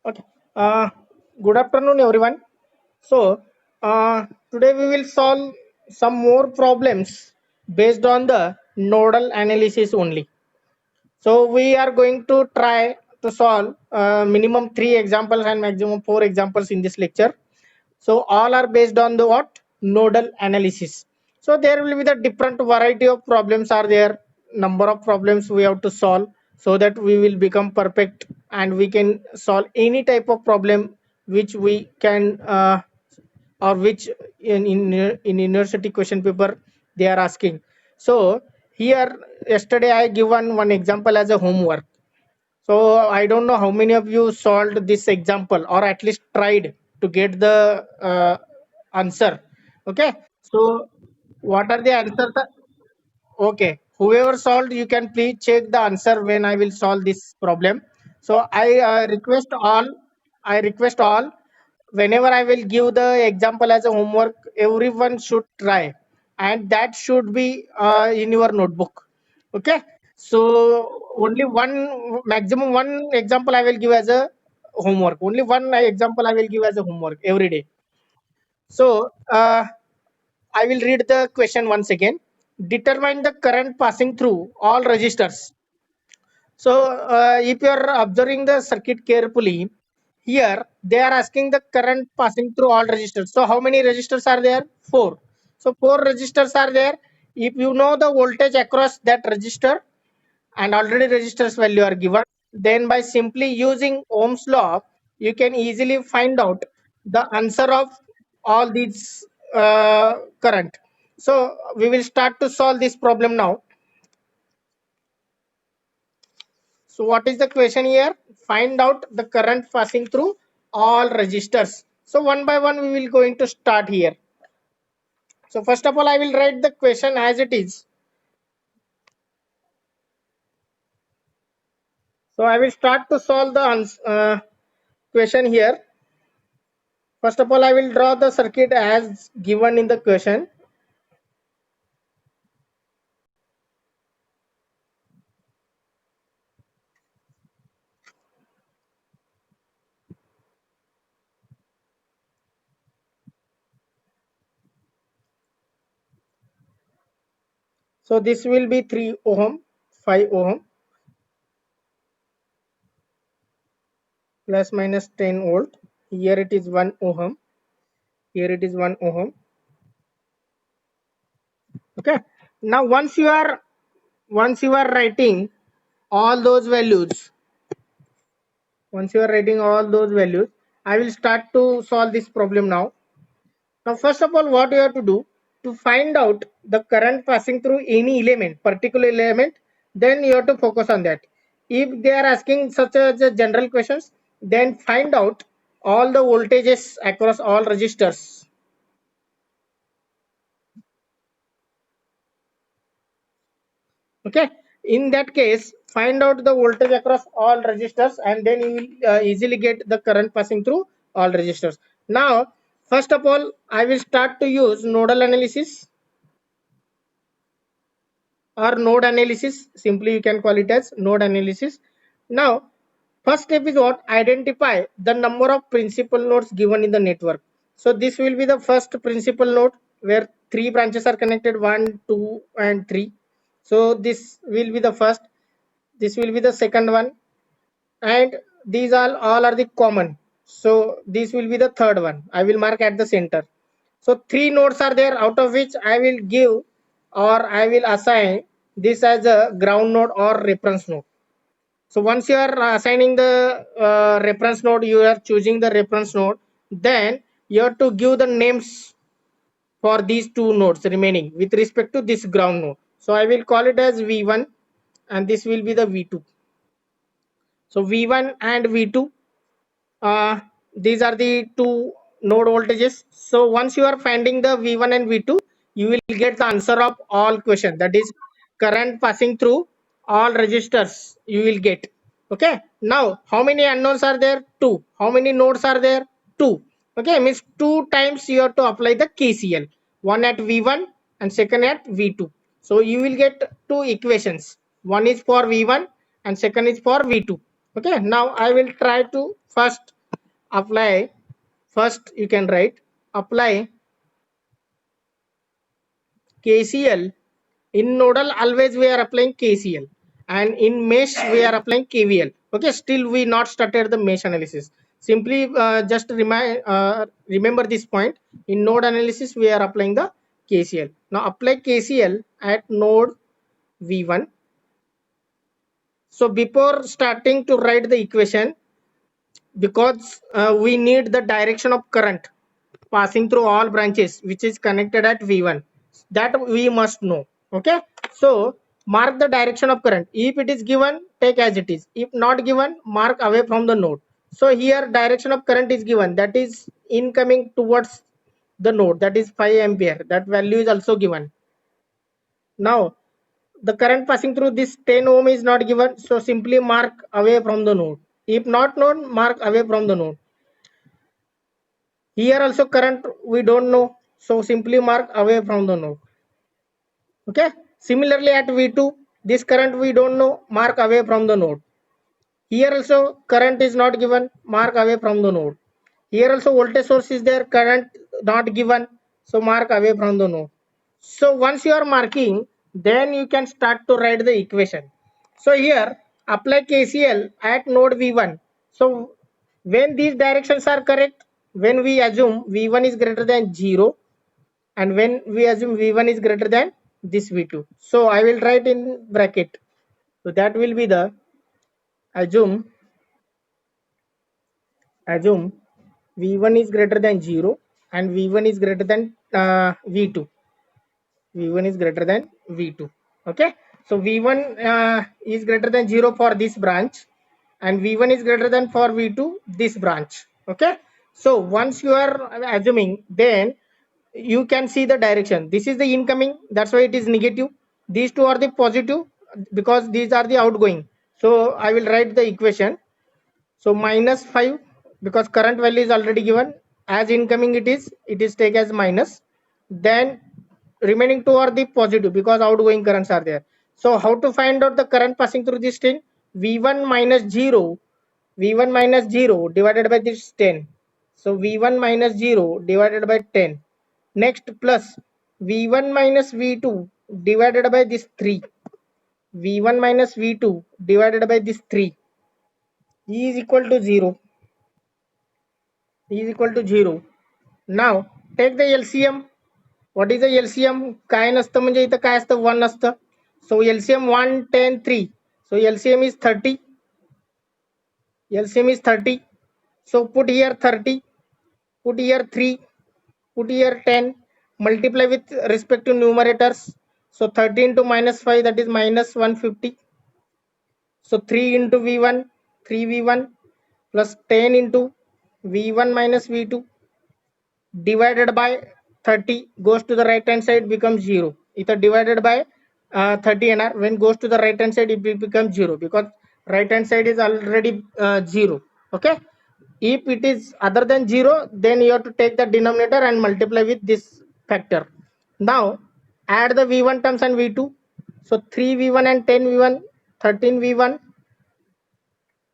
Okay. Uh, Good afternoon, everyone. So, today we will solve some more problems based on the nodal analysis only. So, we are going to try to solve minimum 3 examples and maximum 4 examples in this lecture. So, all are based on the what? Nodal analysis. So, there will be the different variety of problems are there, number of problems we have to solve so that we will become perfect and we can solve any type of problem which we can or which in university question paper they are asking. So, here yesterday I given one example as a homework. So I don't know how many of you solved this example or at least tried to get the answer. Okay. So what are the answers? Okay. Whoever solved, you can please check the answer when I will solve this problem. So I request all. I request all. Whenever I will give the example as a homework, everyone should try, and that should be in your notebook. Okay. So only one maximum one example I will give as a homework. Only one example I will give as a homework every day. So I will read the question once again. Determine the current passing through all registers. So if you are observing the circuit carefully, here they are asking the current passing through all registers. So how many registers are there? Four. So four registers are there. If you know the voltage across that register, and already registers value are given, then by simply using Ohm's law you can easily find out the answer of all these current. So we will start to solve this problem now. So what is the question here? Find out the current passing through all registers. So one by one we will going to start here. So first of all I will write the question as it is. So I will start to solve the question here. First of all, I will draw the circuit as given in the question. So this will be 3 ohm, 5 ohm, plus minus 10 volt. Here it is 1 ohm. Here it is 1 ohm. Okay. Now once you are writing all those values, I will start to solve this problem now. Now, first of all, what you have to do to find out the current passing through any element, particular element, then you have to focus on that. If they are asking such as a general questions, then find out all the voltages across all registers. Okay. In that case, find out the voltage across all registers, and then you will easily get the current passing through all registers. Now, first of all, I will start to use nodal analysis or node analysis. Simply you can call it as node analysis. Now first step is what? Identify the number of principal nodes given in the network. So this will be the first principal node where three branches are connected, 1, 2 and 3. So this will be the first, this will be the second one, and these all are the common. So this will be the third one. I will mark at the center. So three nodes are there, out of which I will give or I will assign this as a ground node or reference node. So once you are assigning the reference node, you are choosing the reference node, then you have to give the names for these two nodes remaining with respect to this ground node. So I will call it as V1 and this will be the V2. So V1 and V2, these are the two node voltages. So once you are finding the V1 and V2, you will get the answer of all question, that is current passing through all registers you will get. Okay. Now how many unknowns are there? Two. How many nodes are there? Two. Okay, means two times you have to apply the KCL, one at V1 and second at V2. So you will get two equations, one is for V1 and second is for V2. Okay. Now I will try to first apply, first you can write apply KCL. In nodal always we are applying KCL, and in mesh we are applying KVL. Okay, still we not started the mesh analysis. Simply just remember this point. In node analysis we are applying the KCL. Now apply KCL at node V1. So before starting to write the equation, because we need the direction of current passing through all branches which is connected at V1, that we must know. Okay, so mark the direction of current. If it is given, take as it is. If not given, mark away from the node. So here direction of current is given, that is incoming towards the node, that is 5 ampere. That value is also given. Now the current passing through this 10 ohm is not given, so simply mark away from the node. If not known, mark away from the node. Here also current we don't know, so simply mark away from the node. Okay, similarly at V2, this current we don't know, mark away from the node. Here also current is not given, mark away from the node. Here also voltage source is there, current not given, so mark away from the node. So once you are marking, then you can start to write the equation. So here apply KCL at node V1. So when these directions are correct, when we assume V1 is greater than 0, and when we assume V1 is greater than this V2. So I will write in bracket. So that will be the assume V1 is greater than 0 and V1 is greater than V2. V1 is greater than V2. Okay, so V1 is greater than 0 for this branch, and V1 is greater than for V2 this branch. Okay, so once you are assuming, then you can see the direction. This is the incoming, that's why it is negative. These two are the positive because these are the outgoing. So I will write the equation. So minus 5, because current value is already given, as incoming it is take as minus. Then remaining two are the positive because outgoing currents are there. So how to find out the current passing through this thing? V1 minus 0, V1 minus 0 divided by this 10. So V1 minus 0 divided by 10. Next plus V1 minus V2 divided by this 3. V1 minus V2 divided by this 3. E is equal to 0. E is equal to 0. Now take the LCM. What is the LCM? काय नसतं म्हणजे इथं काय असतं 1 असतं. So LCM 1, 10, 3. So LCM is 30. LCM is 30. So put here 30. Put here 3. Put here 10. Multiply with respect to numerators. So 30 into minus 5, that is minus 150. So 3 into V1, 3V1 plus 10 into V1 minus V2 divided by 30 goes to the right hand side, becomes 0. Either divided by 30 NR, when goes to the right hand side it becomes 0 because right hand side is already 0. Okay, if it is other than 0, then you have to take the denominator and multiply with this factor. Now add the V1 terms and V2. So 3V1 and 10V1, 13V1.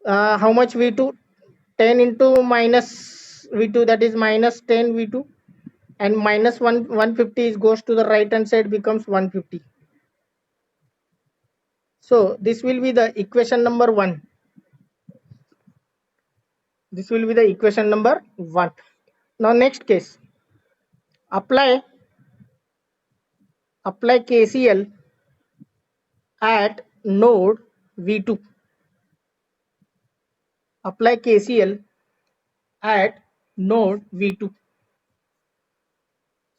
How much V2? 10 into minus V2, that is minus 10 V2, and minus 150 is goes to the right hand side, becomes 150. So this will be the equation number 1. This will be the equation number 1. Now next case, apply KCL at node V2. Apply KCL at node V2.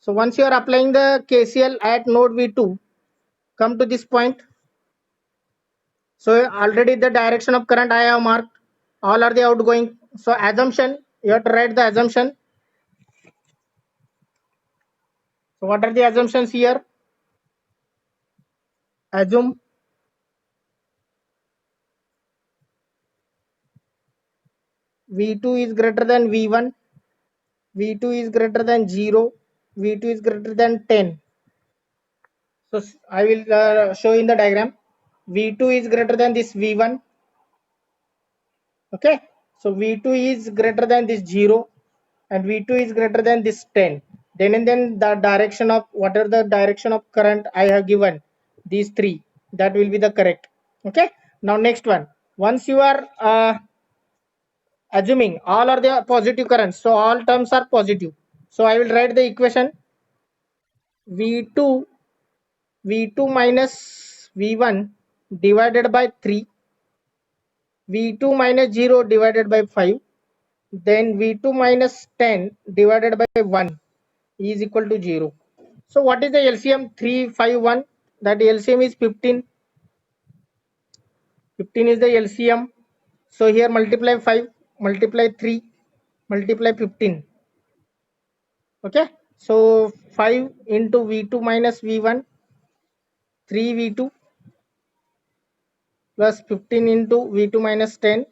So once you are applying the KCL at node V2, come to this point. So already the direction of current I have marked. All are the outgoing. So assumption, you have to write the assumption. So what are the assumptions here? Assume V2 is greater than V1. V2 is greater than 0. V2 is greater than 10. So I will show in the diagram. V2 is greater than this V1. Okay. So V2 is greater than this 0 and V2 is greater than this 10. Then the direction of whatever the direction of current I have given, these three, that will be the correct. Okay. Now next one. Once you are assuming all are the positive currents, so all terms are positive. So I will write the equation V2 V2 minus V1 divided by 3, V2 minus 0 divided by 5, then V2 minus 10 divided by 1 is equal to 0. So what is the LCM? 3, 5, 1. That LCM is 15. 15 is the LCM. So here multiply 5, multiply 3, multiply 15. Okay. So 5 into V2 minus V1, 3V2 plus 15 into V2 minus 10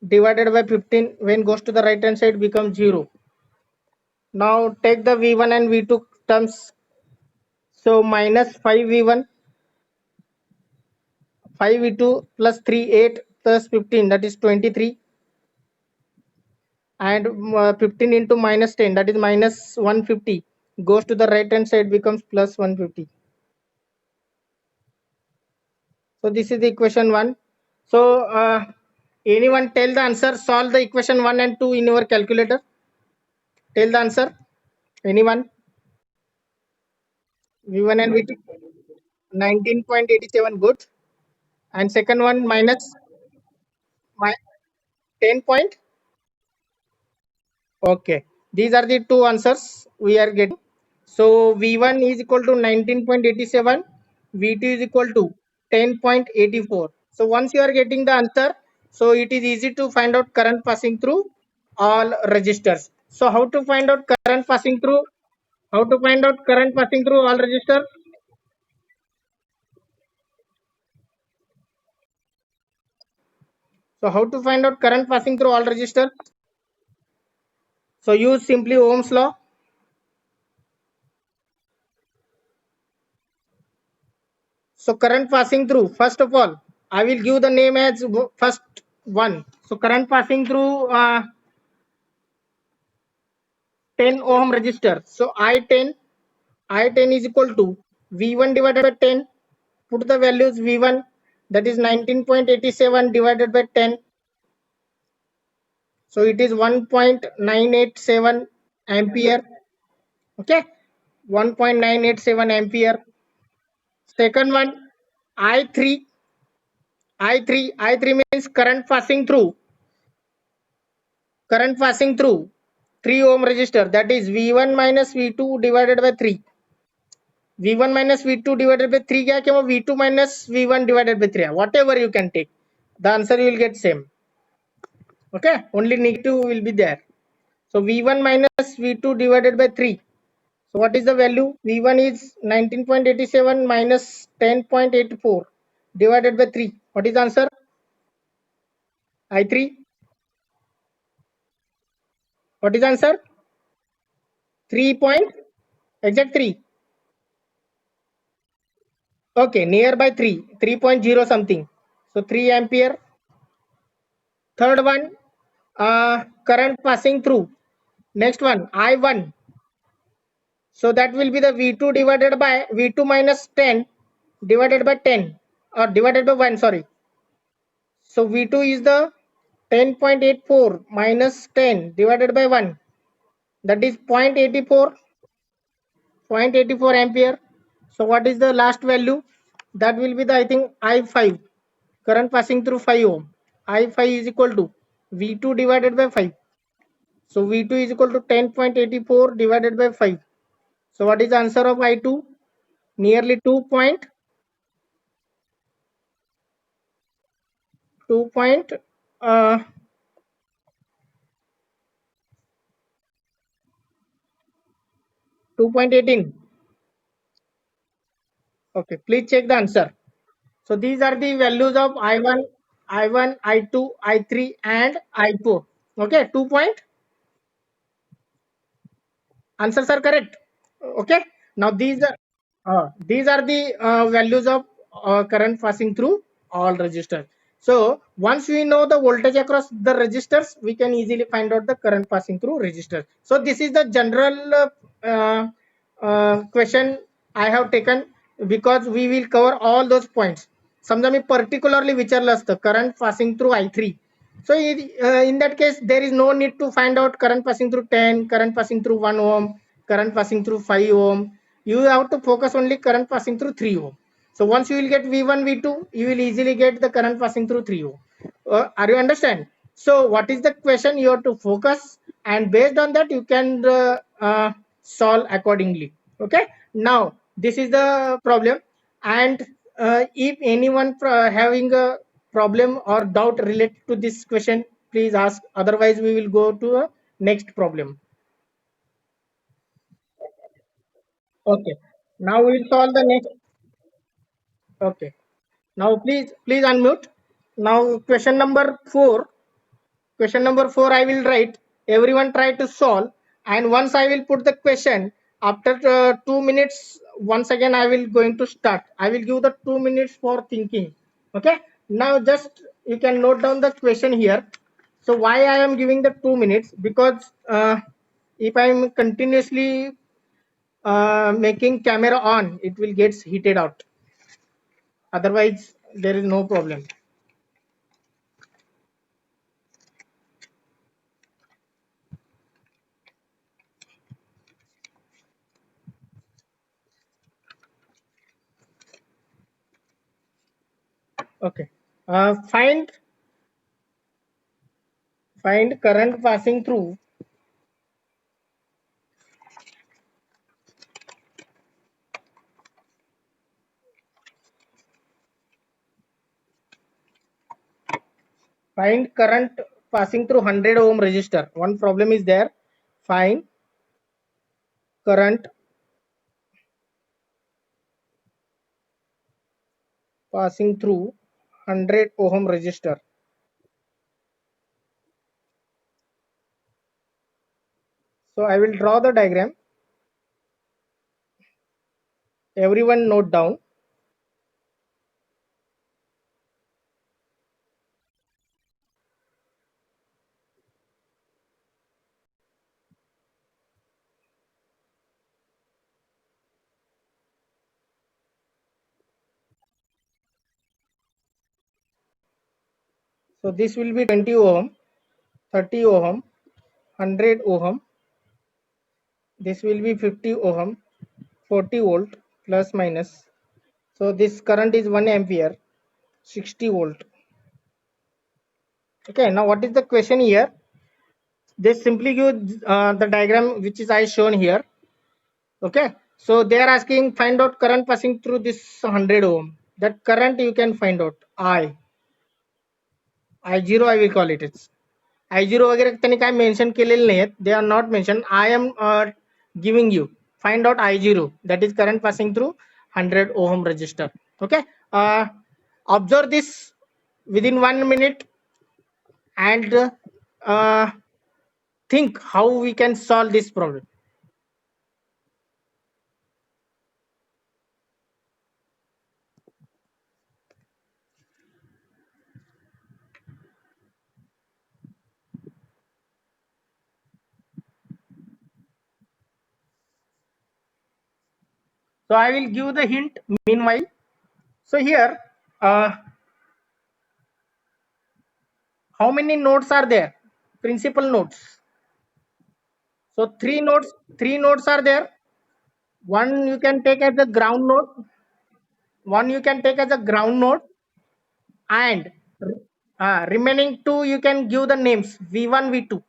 divided by 15, when goes to the right hand side becomes 0. Now take the V1 and V2 terms. So minus 5V1, 5V2 plus 3, 8 plus 15, that is 23. And 15 into minus 10, that is minus 150, goes to the right hand side becomes plus 150. So this is the equation 1. So anyone tell the answer, solve the equation 1 and 2 in your calculator. Tell the answer. Anyone? V1 and V2. 19.87, good. And second one minus 10 point. Okay. These are the two answers we are getting. So V1 is equal to 19.87, V2 is equal to 10.84. So once you are getting the answer, so it is easy to find out current passing through all resistors. So how to find out current passing through? How to find out current passing through all resistors? So how to find out current passing through all resistors? So use simply Ohm's law. So current passing through, first of all, I will give the name as first one. So current passing through 10 ohm resistor. So I10 is equal to V1 divided by 10. Put the values V1, that is 19.87 divided by 10. So it is 1.987 ampere. Okay, 1.987 ampere. Second one, I3. I3 means current passing through 3 ohm resistor, that is V1 minus V2 divided by 3. V1 minus V2 divided by 3 क्या क्या V2 minus V1 divided by 3, whatever you can take, the answer you will get same. Okay, only negative will be there. So V1 minus V2 divided by 3. So what is the value? V1 is 19.87 minus 10.84 divided by 3. What is the answer? I3. What is the answer? 3 point, exact 3. Okay, nearby 3, 3.0 something. So 3 ampere. Third one, current passing through. Next one, I1. So that will be the V2 divided by V2 minus 10 divided by 10 or divided by 1, sorry. So V2 is the 10.84 minus 10 divided by 1. That is 0.84 ampere. So what is the last value? That will be the, I think, I5. Current passing through 5 ohm. I5 is equal to V2 divided by 5. So V2 is equal to 10.84 divided by 5. So what is the answer of I2? Nearly 2 point uh, 2.18. Okay, please check the answer. So these are the values of I1, I2, I3 and I4. Okay, 2 point. Answers are correct. Okay. Now these are the values of current passing through all resistors. So once we know the voltage across the resistors, we can easily find out the current passing through resistors. So this is the general question I have taken, because we will cover all those points. समजा मी particularly विचारलं असतं current passing through I3. So in that case, there is no need to find out current passing through 10, current passing through 1 ohm, current passing through 5 ohm. You have to focus only current passing through 3 ohm. So once you will get V1, V2, you will easily get the current passing through 3 ohm. Are you understand? So what is the question you have to focus, and based on that you can solve accordingly. Okay. Now this is the problem, and if anyone having a problem or doubt related to this question, please ask. Otherwise, we will go to a next problem. Okay. Now we will solve the next. Okay. Now please unmute. Now question number 4. Question number 4 I will write. Everyone try to solve, and once I will put the question, after 2 minutes, once again I will going to start. I will give the 2 minutes for thinking. Okay. Now just you can note down the question here. So why I am giving the 2 minutes? Because if I am continuously making camera on, it will get heated out. Otherwise, there is no problem. Okay. Find current passing through. Find current passing through 100 ohm resistor. One problem is there. Find current passing through 100 ohm resistor. So I will draw the diagram. Everyone note down. So this will be 20 ohm, 30 ohm, 100 ohm. This will be 50 ohm, 40 volt plus minus. So this current is 1 ampere, 60 volt. Okay. Now what is the question here? They simply give the diagram which is I shown here. Okay. So they are asking find out current passing through this 100 ohm. That current you can find out. I0 I will call it. It's I0 वगैरे त्यांनी काय mention केलेले नाही आहेत. They are not mentioned. I am giving you. Find out I0, that is current passing through 100 ohm resistor. Okay. Observe this within 1 minute, and think how we can solve this problem. So I will give the hint meanwhile. So here, how many nodes are there? Principal nodes. So three nodes are there. One you can take as a ground node. One you can take as a ground node, and remaining two you can give the names V1, V2.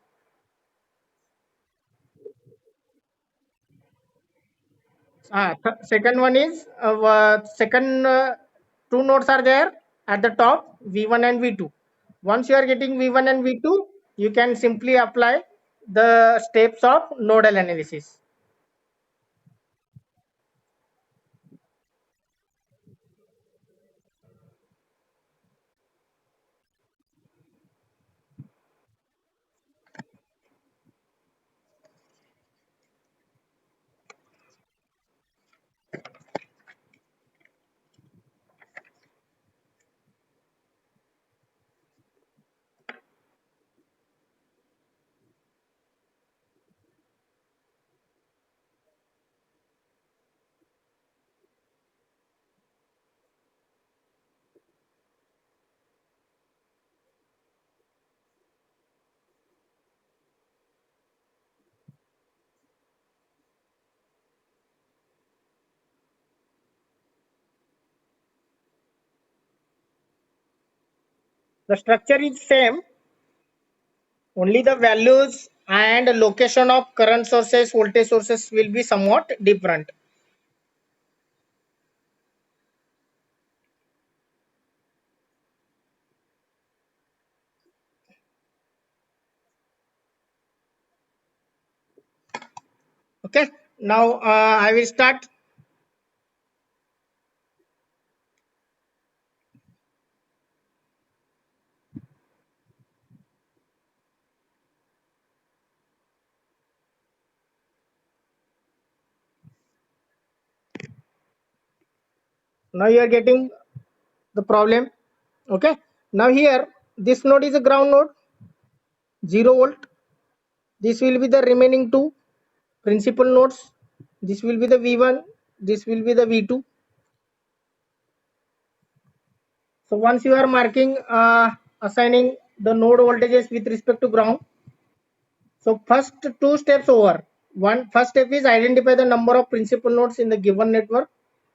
Second one is second two nodes are there at the top, V1 and V2. Once you are getting V1 and V2, you can simply apply the steps of nodal analysis. The structure is same, only the values and location of current sources, voltage sources will be somewhat different. Okay, now I will start. Now you are getting the problem. Okay, now here this node is a ground node, 0 volt. This will be the remaining two principal nodes. This will be the V1, this will be the V2. So once you are marking, assigning the node voltages with respect to ground, so first two steps over. First step is identify the number of principal nodes in the given network,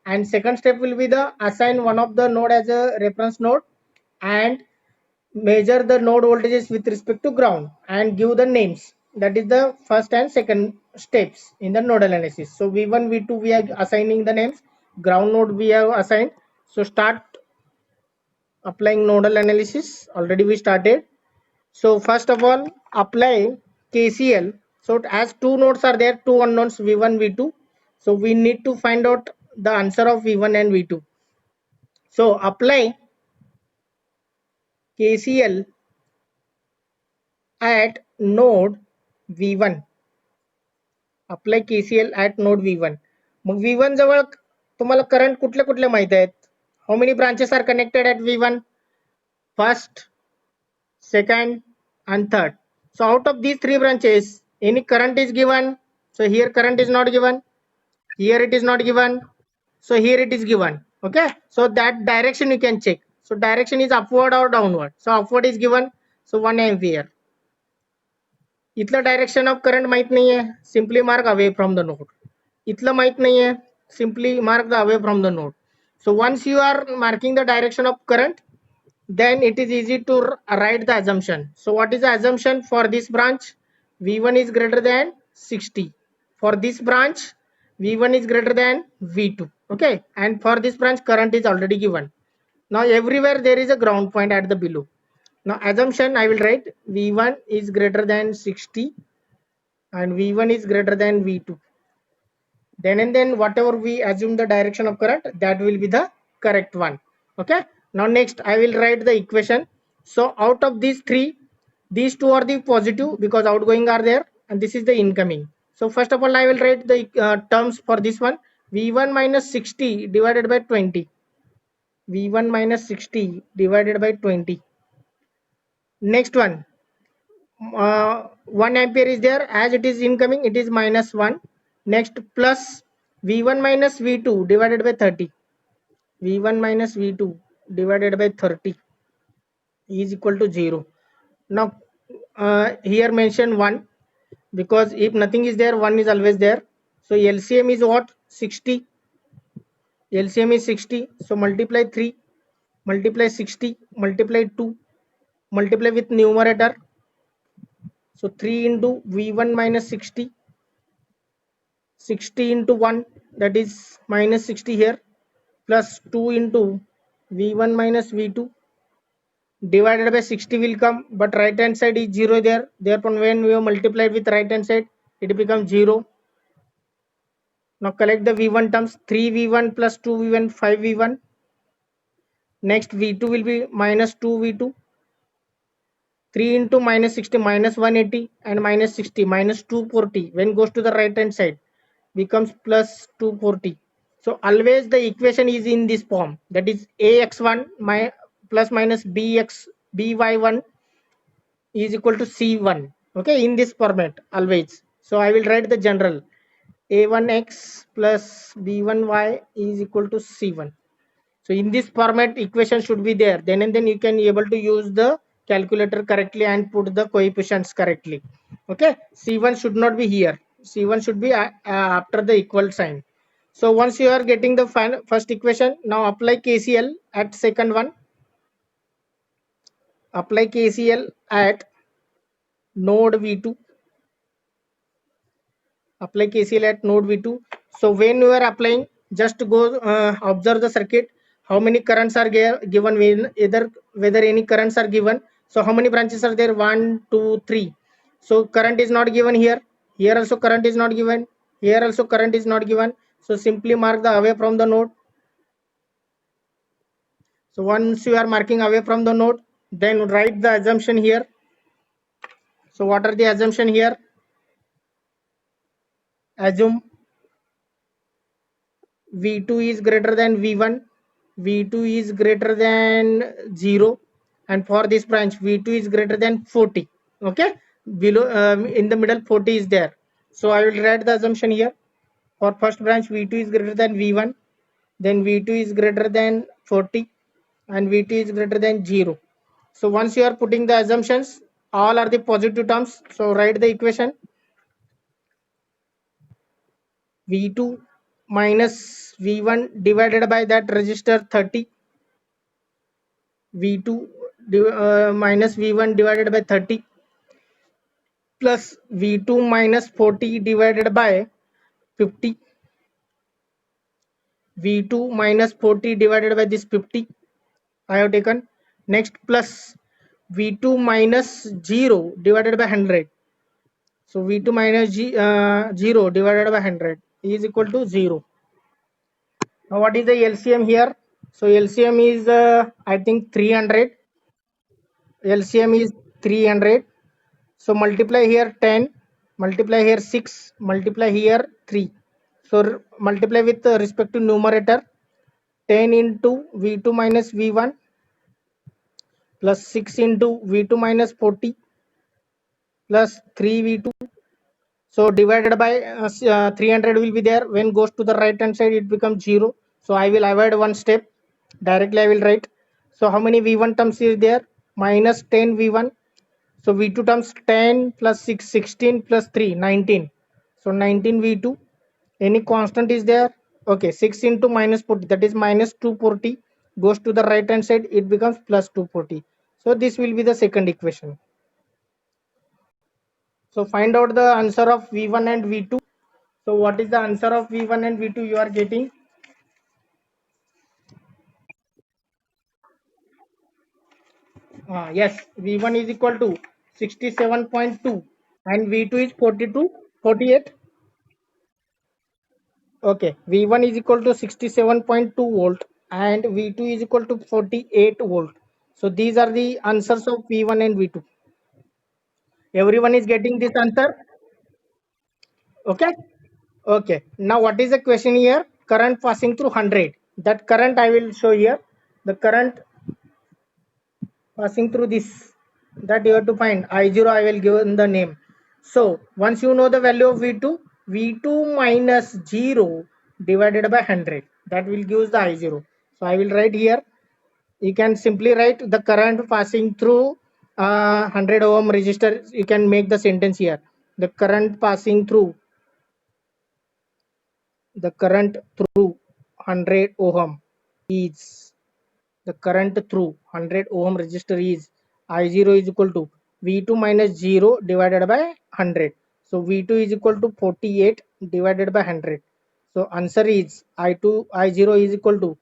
and second step will be the assign one of the node as a reference node and measure the node voltages with respect to ground and give the names. That is the first and second steps in the nodal analysis. So V1, V2 we are assigning the names, ground node we have assigned. So start applying nodal analysis. Already we started. So first of all, apply KCL. So as two nodes are there, two unknowns V1, V2. So we need to find out the answer of V1 and V2. So apply KCL at node V1. Apply KCL at node V1. Mug V1 जवळ तुम्हाला current कुठले कुठले माहित आहेत? How many branches are connected at V1? First, second and third. So out of these three branches, any current is given. So here current is not given, here it is not given, so here it is given. Okay, so that direction you can check. So direction is upward or downward. So upward is given, so 1 ampere. इथलं direction of current माहित नाहीये, simply mark away from the node. इथलं माहित नाहीये, simply mark the away from the node. So once you are marking the direction of current, then it is easy to write the assumption. So what is the assumption for this branch? V1 is greater than 60. For this branch, V1 is greater than V2. Okay, and for this branch current is already given. Now everywhere there is a ground point at the below. Now assumption I will write V1 is greater than 60 and V1 is greater than V2. Then and then whatever we assume the direction of current, that will be the correct one. Okay, now next I will write the equation. So out of these three, these two are the positive because outgoing are there, and this is the incoming. So first of all I will write the terms for this one. V1 minus 60 divided by 20. V1 minus 60 divided by 20. Next one, 1 ampere is there, as it is incoming it is minus 1. Next, plus V1 minus V2 divided by 30. V1 minus V2 divided by 30 is equal to 0. Now here mention 1 because if nothing is there, 1 is always there. So LCM is what? 60. LCM is 60. So multiply 3, multiply 60, multiply 2, multiply with numerator. So 3 into V1 minus 60, 60 into 1, that is minus 60 here, plus 2 into V1 minus V2 divided by 60 will come, but right hand side is 0 there. Therefore when we have multiplied with right hand side, it becomes 0. Now collect the V1 terms. 3V1 plus 2V1, 5V1. Next V2 will be minus 2V2. 3 into minus 60, minus 180, and minus 60, minus 240. When goes to the right hand side, becomes plus 240. So always the equation is in this form, that is ax1 plus minus by1 is equal to c1. Okay, in this format always. So I will write the general a1x plus b1y is equal to c1. So in this format equation should be there, then and then you can able to use the calculator correctly and put the coefficients correctly. Okay, c1 should not be here, c1 should be after the equal sign. So once you are getting the first equation, now apply KCL at second one. apply KCL at node V2. Apply KCL at node V2. So when you are applying, just go observe the circuit. How many currents are given, whether any currents are given. So how many branches are there? 1, 2, 3. So current is not given here. Here also current is not given. Here also current is not given. So simply mark the away from the node. So once you are marking away from the node, then write the assumption here. So what are the assumption here? Assume V2 is greater than V1, V2 is greater than 0, and for this branch V2 is greater than 40. Okay, below in the middle 40 is there. So I will write the assumption here. For first branch V2 is greater than V1, then V2 is greater than 40, and V2 is greater than 0. So once you are putting the assumptions, all are the positive terms. So write the equation. V2 minus V1 divided by that resistor 30, V2 minus V1 divided by 30 plus V2 minus 40 divided by 50, V2 minus 40 divided by this 50 I have taken. Next plus V2 minus 0 divided by 100. So V2 minus 0 divided by 100 is equal to 0. Now what is the LCM here? So LCM is I think 300. LCM is 300. So multiply here 10, multiply here 6, multiply here 3. So multiply with respect to numerator. 10 into V2 minus V1 plus 6 into V2 minus 40 plus 3V2. So divided by 300 will be there. When goes to the right hand side, it becomes 0. So I will avoid one step. Directly I will write. So how many V1 terms is there? Minus 10 V1. So V2 terms 10 plus 6, 16 plus 3, 19. So 19 V2. Any constant is there? Okay, 6 into minus 40, that is minus 240. Goes to the right hand side, it becomes plus 240. So this will be the second equation. So find out the answer of V1 and V2. So what is the answer of V1 and V2 you are getting? Yes, V1 is equal to 67.2 and V2 is 42, 48. Okay, V1 is equal to 67.2 volt and V2 is equal to 48 volt. So these are the answers of V1 and V2. Everyone is getting this answer? Okay. Okay. Now what is the question here? Current passing through 100. That current I will show here. The current passing through this, that you have to find. I0 I will give in the name. So once you know the value of V2, V2 minus 0 divided by 100, that will give the I0. So I will write here. You can simply write the current passing through 100 ohm resistor. You can make the sentence here. The current passing through, the current through 100 ohm is, the current through 100 ohm resistor is I0 is equal to V2 minus 0 divided by 100. So V2 is equal to 48 divided by 100. So answer is I0 is equal to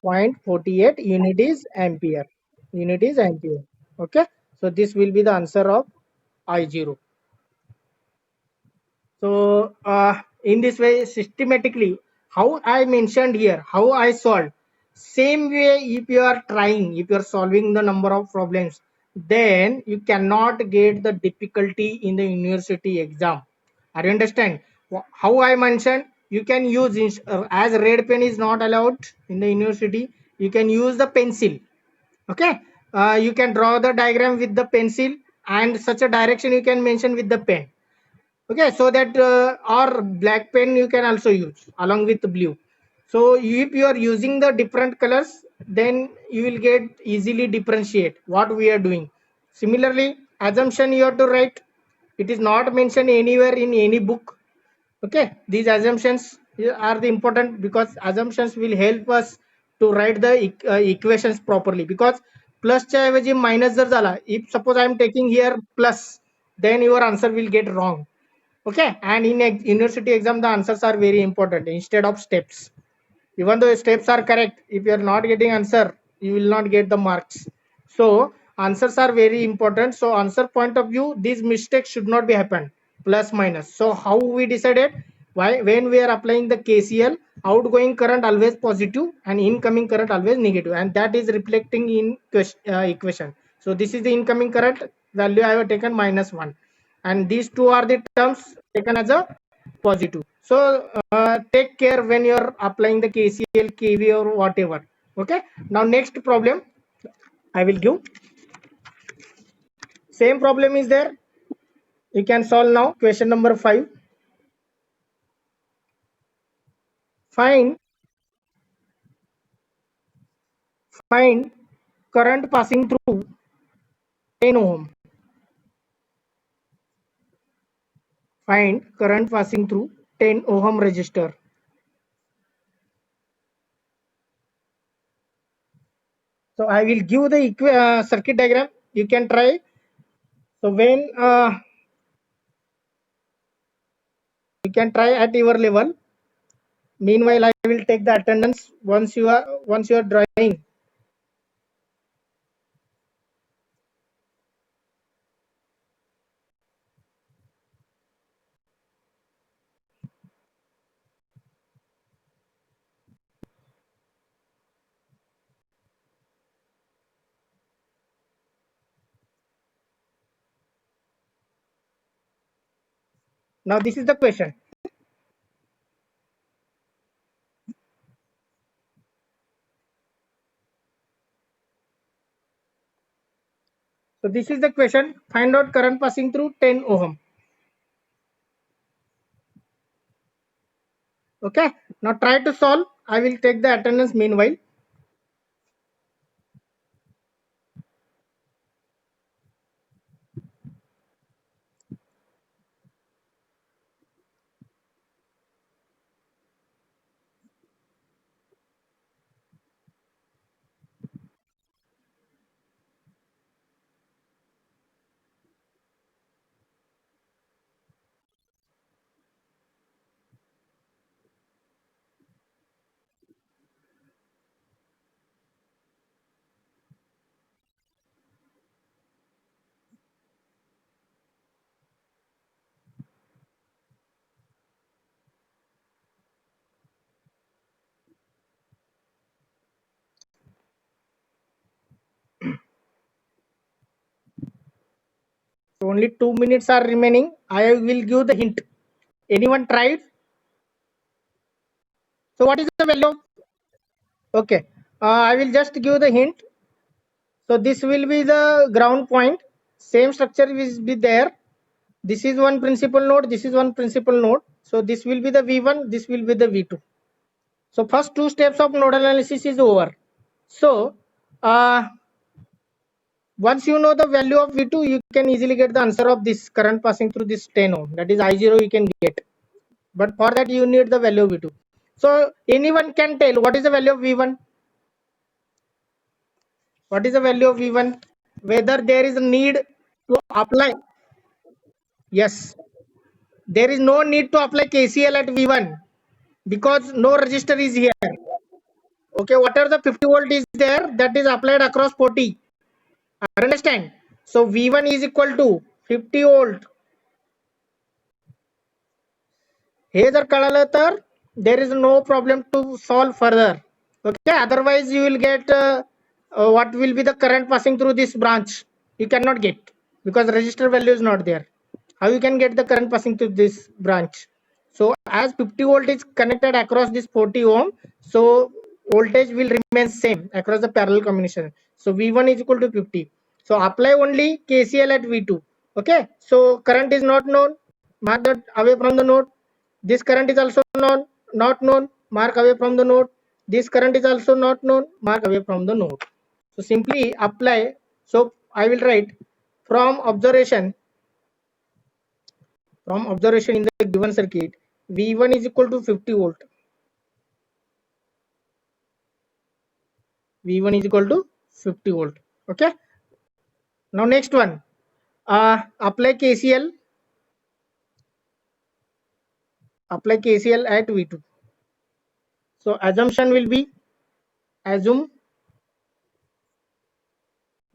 0.48 unit is ampere. Unit is ampere. Okay. So this will be the answer of I0. So in this way, systematically, how I mentioned here, how I solved. Same way, if you are trying, if you are solving the number of problems, then you cannot get the difficulty in the university exam. Are you understand? How I mentioned, you can use as red pen is not allowed in the university. You can use the pencil. Okay, you can draw the diagram with the pencil, and such a direction you can mention with the pen. Okay, so that or black pen you can also use along with blue. So if you are using the different colors, then you will get easily differentiate what we are doing. Similarly, assumption you have to write. It is not mentioned anywhere in any book. Okay, these assumptions are the important, because assumptions will help us to write the equations properly, because प्लसच्या ऐवजी minus जर झाला, if suppose I am taking here plus, then your answer will get wrong. Okay, and in university exam the answers are very important instead of steps. Even though steps are correct, if you are not getting answer, you will not get the marks. So answers are very important. So answer point of view, these mistakes should not be happen. Plus minus. So how we decided? Why? When we are applying the KCL, outgoing current always positive and incoming current always negative, and that is reflecting in equation. So this is the incoming current value I have taken -1, and these two are the terms taken as a positive. So take care when you're applying the KCL, KV or whatever. Okay, now next problem I will give. Same problem is there, you can solve now. Question number 5. find find current passing through 10 ohm. Find current passing through 10 ohm resistor. So I will give the circuit diagram, you can try. So when you can try at your level. Meanwhile, I will take the attendance once you are drawing. Now this is the question. So this is the question. Find out current passing through 10 ohm. Okay. Now try to solve. I will take the attendance meanwhile. So only 2 minutes are remaining. I will give the hint. Anyone tried? So what is the value of? Okay. I will just give the hint. So this will be the ground point. Same structure will be there. This is one principal node. This is one principal node. So this will be the V1. This will be the V2. So first two steps of nodal analysis is over. So once you know the value of V2, you can easily get the answer of this current passing through this 10 ohm. That is I0 you can get. But for that you need the value of V2. So anyone can tell what is the value of V1? What is the value of V1? Whether there is a need to apply. Yes. There is no need to apply KCL at V1 because no resistor is here. Okay, whatever the 50 volt is there, that is applied across 40. Understand? So V1 is equal to 50 volt. हे जर कळालं तर there is no problem to solve further. Okay, otherwise you will get what will be the current passing through this branch. You cannot get because resistor value is not there. How you can get the current passing through this branch? So as 50 volt is connected across this 40 ohm, so voltage will remain same across the parallel combination. So V1 is equal to 50. So apply only KCL at V2. Okay, so current is not known, mark that away from the node. This current is also not known, mark away from the node. This current is also not known, mark away from the node. So simply apply. So I will write from observation in the given circuit, V1 is equal to 50 volt. V1 is equal to 50 volt. Okay. Now next one, apply KCL. Apply KCL at V2. So assumption will be, assume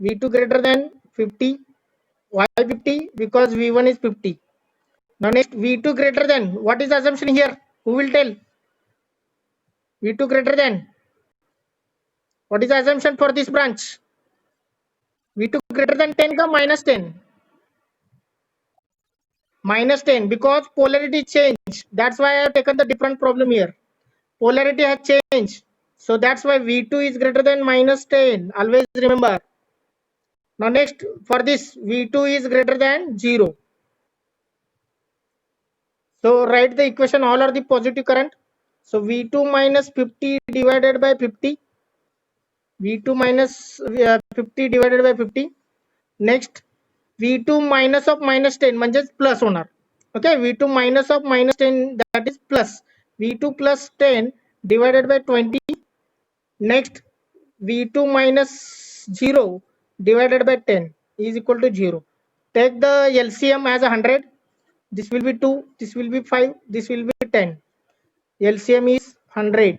V2 greater than 50. Why 50? Because V1 is 50. Now next, V2 greater than, what is the assumption here? Who will tell? V2 greater than, what is the assumption for this branch? V2 greater than 10 ka minus 10? Minus 10, because polarity changed. That's why I have taken the different problem here. Polarity has changed. So that's why V2 is greater than minus 10. Always remember. Now next, for this, V2 is greater than 0. So write the equation, all are the positive current. So V2 minus 50 divided by 50. V2 minus 50 divided by 50. Next, V2 minus of minus 10 म्हणजेच plus होणार. Okay, V2 minus of minus 10, that is plus. V2 plus 10 divided by 20. Next, V2 minus 0 divided by 10 is equal to 0. Take the LCM as 100. This will be 2, this will be 5, this will be 10. LCM is 100.